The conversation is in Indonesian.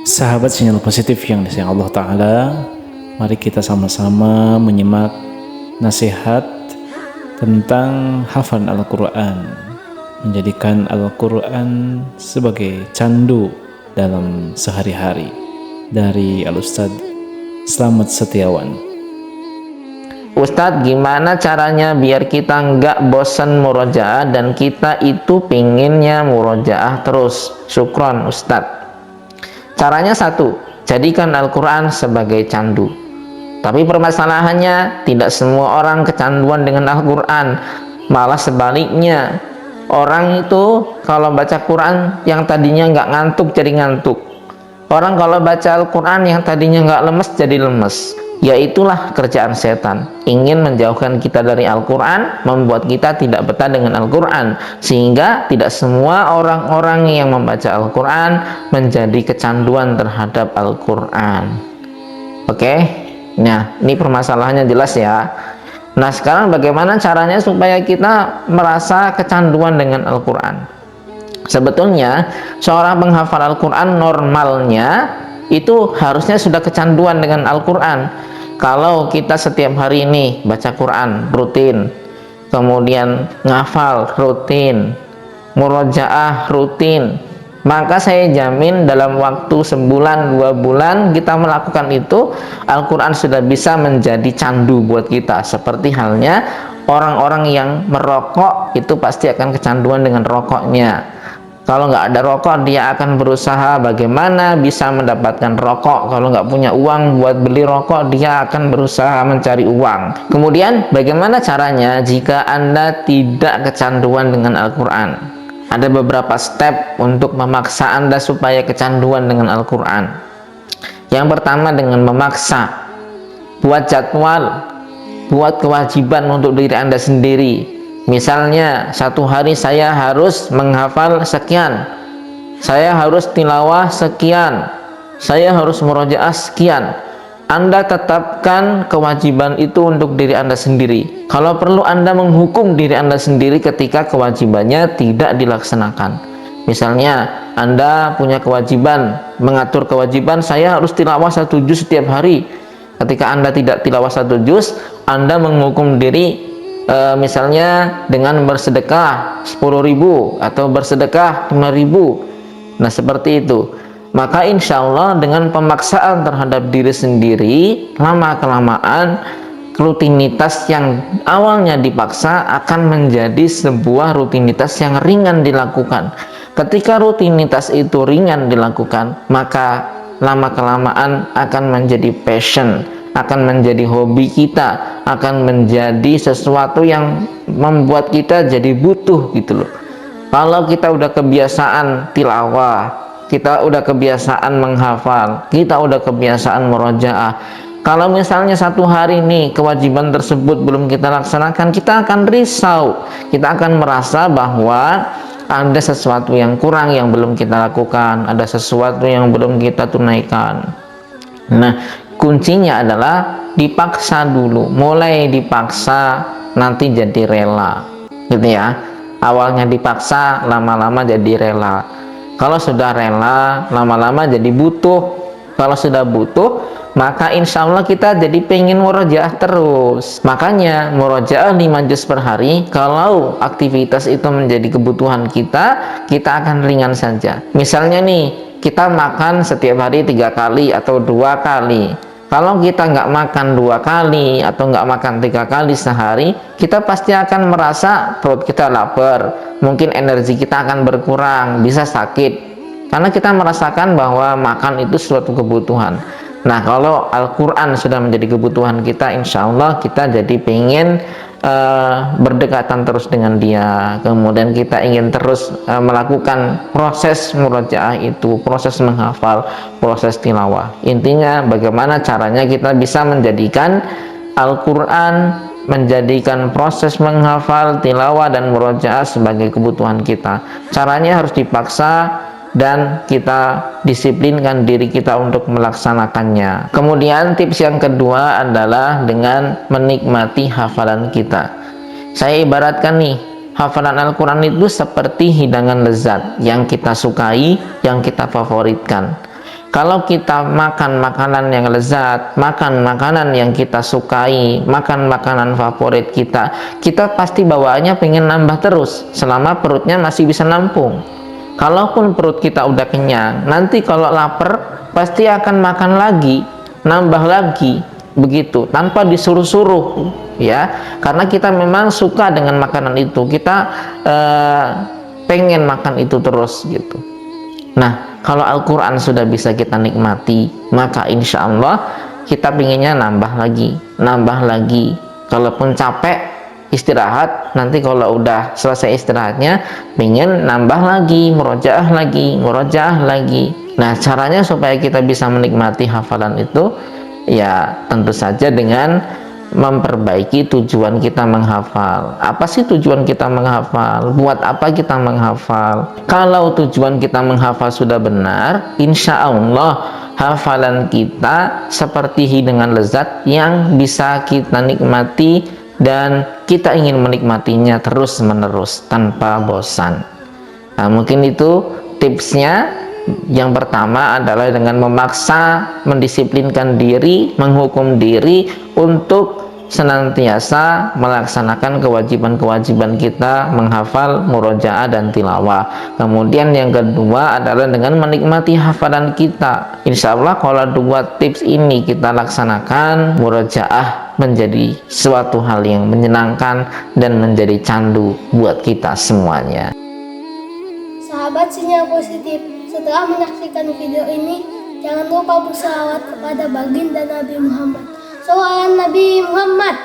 Sahabat sinyal positif yang disayang Allah Ta'ala, mari kita sama-sama menyimak nasihat tentang hafalan Al-Quran, menjadikan Al-Quran sebagai candu dalam sehari-hari, dari Al-Ustadz Slamet Setiawan. Ustadz, gimana caranya biar kita nggak bosan murojaah dan kita itu pinginnya murojaah terus? Syukron Ustadz. Caranya satu, jadikan Al-Quran sebagai candu. Tapi permasalahannya, tidak semua orang kecanduan dengan Al-Quran. Malah sebaliknya, orang itu kalau baca Quran yang tadinya nggak ngantuk jadi ngantuk. Orang kalau baca Al-Quran yang tadinya nggak lemes jadi lemes. Ya itulah kerjaan setan, ingin menjauhkan kita dari Al-Quran, membuat kita tidak betah dengan Al-Quran, sehingga tidak semua orang-orang yang membaca Al-Quran menjadi kecanduan terhadap Al-Quran. Oke, nah ini permasalahannya jelas ya. Nah sekarang bagaimana caranya supaya kita merasa kecanduan dengan Al-Quran? Sebetulnya seorang penghafal Al-Quran normalnya itu harusnya sudah kecanduan dengan Al-Quran. Kalau kita setiap hari ini baca Quran rutin, kemudian ngafal rutin, murojaah rutin, maka saya jamin dalam waktu sebulan 2 bulan kita melakukan itu, Al-Quran sudah bisa menjadi candu buat kita. Seperti halnya orang-orang yang merokok itu pasti akan kecanduan dengan rokoknya. Kalau nggak ada rokok, dia akan berusaha bagaimana bisa mendapatkan rokok. Kalau nggak punya uang buat beli rokok, dia akan berusaha mencari uang. Kemudian bagaimana caranya jika Anda tidak kecanduan dengan Al-Quran? Ada beberapa step untuk memaksa Anda supaya kecanduan dengan Al-Quran. Yang pertama dengan memaksa. Buat jadwal, buat kewajiban untuk diri Anda sendiri. Misalnya, satu hari saya harus menghafal sekian, saya harus tilawah sekian, saya harus murojaah sekian. Anda tetapkan kewajiban itu untuk diri Anda sendiri. Kalau perlu Anda menghukum diri Anda sendiri ketika kewajibannya tidak dilaksanakan. Misalnya, Anda punya kewajiban, mengatur kewajiban, saya harus tilawah 1 juz setiap hari. Ketika Anda tidak tilawah 1 juz, Anda menghukum diri misalnya dengan bersedekah 10.000 atau bersedekah 5.000. Nah seperti itu. Maka insya Allah dengan pemaksaan terhadap diri sendiri, lama-kelamaan rutinitas yang awalnya dipaksa akan menjadi sebuah rutinitas yang ringan dilakukan. Ketika rutinitas itu ringan dilakukan, maka lama-kelamaan akan menjadi passion, akan menjadi hobi kita, akan menjadi sesuatu yang membuat kita jadi butuh gitu loh. Kalau kita udah kebiasaan tilawah, kita udah kebiasaan menghafal, kita udah kebiasaan murojaah, kalau misalnya satu hari nih kewajiban tersebut belum kita laksanakan, kita akan risau, kita akan merasa bahwa ada sesuatu yang kurang yang belum kita lakukan, ada sesuatu yang belum kita tunaikan. Nah kuncinya adalah dipaksa dulu, mulai dipaksa nanti jadi rela gitu ya. Awalnya dipaksa, lama-lama jadi rela. Kalau sudah rela, lama-lama jadi butuh. Kalau sudah butuh, maka insya Allah kita jadi pengen murojaah terus. Makanya murojaah 5 juz per hari, kalau aktivitas itu menjadi kebutuhan kita, kita akan ringan saja. Misalnya nih, kita makan setiap hari 3 kali atau 2 kali. Kalau kita nggak makan 2 kali atau nggak makan 3 kali sehari, kita pasti akan merasa perut kita lapar, mungkin energi kita akan berkurang, bisa sakit, karena kita merasakan bahwa makan itu suatu kebutuhan. Nah kalau Al-Quran sudah menjadi kebutuhan kita, insya Allah kita jadi pengen berdekatan terus dengan dia. Kemudian kita ingin terus melakukan proses murojaah itu, proses menghafal, proses tilawah. Intinya bagaimana caranya kita bisa menjadikan Al-Quran, menjadikan proses menghafal, tilawah, dan murojaah sebagai kebutuhan kita. Caranya harus dipaksa dan kita disiplinkan diri kita untuk melaksanakannya. Kemudian tips yang kedua adalah dengan menikmati hafalan kita. Saya ibaratkan nih, hafalan Al-Quran itu seperti hidangan lezat yang kita sukai, yang kita favoritkan. Kalau kita makan makanan yang lezat, makan makanan yang kita sukai, makan makanan favorit kita, kita pasti bawaannya pengen nambah terus selama perutnya masih bisa nampung. Kalaupun perut kita udah kenyang, nanti kalau lapar pasti akan makan lagi, nambah lagi, begitu tanpa disuruh-suruh, ya, karena kita memang suka dengan makanan itu, kita pengen makan itu terus gitu. Nah, kalau Al-Quran sudah bisa kita nikmati, maka insya Allah kita pengennya nambah lagi. Kalaupun capek istirahat, nanti kalau udah selesai istirahatnya pengen nambah lagi, murojaah lagi. Nah, caranya supaya kita bisa menikmati hafalan itu, ya tentu saja dengan memperbaiki tujuan kita menghafal. Apa sih tujuan kita menghafal? Buat apa kita menghafal? Kalau tujuan kita menghafal sudah benar, insya Allah hafalan kita seperti hidangan lezat yang bisa kita nikmati dan kita ingin menikmatinya terus menerus tanpa bosan. Nah, mungkin itu tipsnya. Yang pertama adalah dengan memaksa, mendisiplinkan diri, menghukum diri untuk senantiasa melaksanakan kewajiban-kewajiban kita menghafal, murojaah dan tilawah. Kemudian yang kedua adalah dengan menikmati hafalan kita. Insya Allah kalau dua tips ini kita laksanakan, murojaah menjadi suatu hal yang menyenangkan dan menjadi candu buat kita semuanya. Sahabat Sinyal Positif, setelah menyaksikan video ini, jangan lupa berselawat kepada baginda Nabi Muhammad. Salawat Nabi Muhammad.